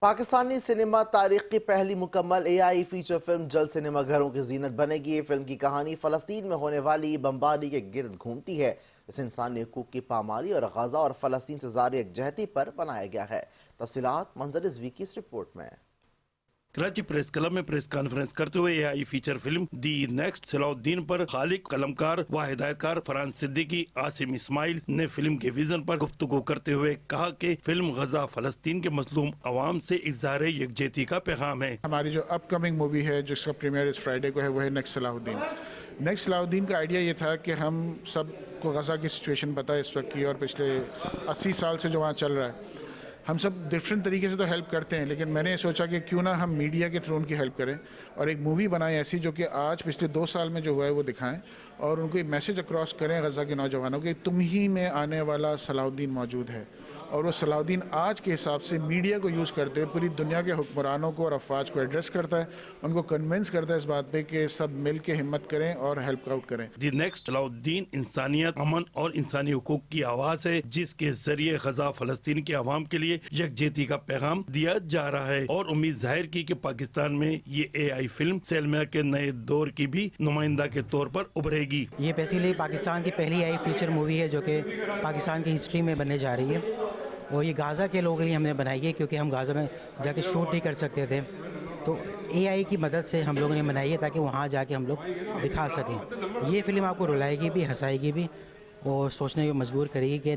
Pakistani cinema تاریخ کی پہلی مکمل اے آئی فیچر فلم جلد سینما گھروں کی زینت بنے گی۔ یہ فلم کی کہانی فلسطین میں ہونے والی بمباری کے گرد گھومتی ہے۔ اس انسانی حقوق کی پامالی اور غزہ اور فلسطین سے ظاہر یکجہتی پر بنایا گیا ہے۔ تفصیلات منظر رضوی کی اس رپورٹ میں۔ کراچی پریس کلب میں پریس کانفرنس کرتے ہوئے اے آئی فیچر فلم دی نیکسٹ صلاح الدین پر خالق، قلمکار و ہدایتکار فرحان صدیقی، عاصم اسماعیل نے فلم کے ویژن پر گفتگو کرتے ہوئے کہا کہ فلم غزہ فلسطین کے مظلوم عوام سے اظہار یکجہتی کا پیغام ہے۔ ہماری جو اپ کمنگ مووی ہے جس کا پریمیئر اس فرائیڈے کو ہے وہ ہے نیکسٹ صلاح الدین۔ نیکسٹ صلاح الدین کا آئیڈیا یہ تھا کہ ہم سب کو غزہ کی سچویشن پتہ ہے اس وقت کی، اور پچھلے 80 سال سے جو وہاں چل رہا ہے، ہم سب ڈفرینٹ طریقے سے تو ہیلپ کرتے ہیں، لیکن میں نے سوچا کہ کیوں نہ ہم میڈیا کے تھرو ان کی ہیلپ کریں اور ایک مووی بنائیں ایسی جو کہ آج پچھلے 2 سال میں جو ہوا ہے وہ دکھائیں اور ان کو ایک میسج اکراس کریں غزہ کے نوجوانوں کہ تم ہی میں آنے والا صلاح الدین موجود ہے، اور وہ صلاح الدین آج کے حساب سے میڈیا کو یوز کرتے ہوئے پوری دنیا کے حکمرانوں کو اور افواج کو ایڈریس کرتا ہے، ان کو کنونس کرتا ہے اس بات پہ کہ سب مل کے ہمت کریں اور ہیلپ آؤٹ کریں۔ دی نیکسٹ صلاح الدین انسانیت، امن اور انسانی حقوق کی آواز ہے، جس کے ذریعے غزہ فلسطین کے عوام کے لیے یکجہتی کا پیغام دیا جا رہا ہے، اور امید ظاہر کی کہ پاکستان میں یہ اے آئی فلم سینما کے نئے دور کی بھی نمائندہ کے طور پر ابھرے گی۔ یہ بیسیکلی پاکستان کی پہلی آئی فیچر مووی ہے جو کہ پاکستان کی ہسٹری میں بننے جا رہی ہے، اور یہ غازہ کے لوگوں کے لیے ہم نے بنائی ہے کیونکہ ہم غازہ میں جا کے شوٹ نہیں کر سکتے تھے، تو اے آئی کی مدد سے ہم لوگوں نے بنائی ہے تاکہ وہاں جا کے ہم لوگ دکھا سکیں۔ یہ فلم آپ کو رلائے گی بھی، ہنسائے گی بھی، اور سوچنے کو مجبور کرے گی کہ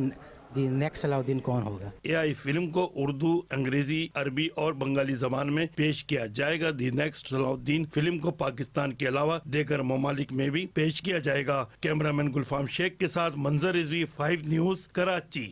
دی نیکسٹ صلاح الدین کون ہوگا۔ اے آئی فلم کو اردو، انگریزی، عربی اور بنگالی زبان میں پیش کیا جائے گا۔ دی نیکسٹ صلاح الدین فلم کو پاکستان کے علاوہ دیگر ممالک میں بھی پیش کیا جائے گا۔ کیمرہ مین گلفام شیخ کے ساتھ منظر رضوی، 5 نیوز، کراچی۔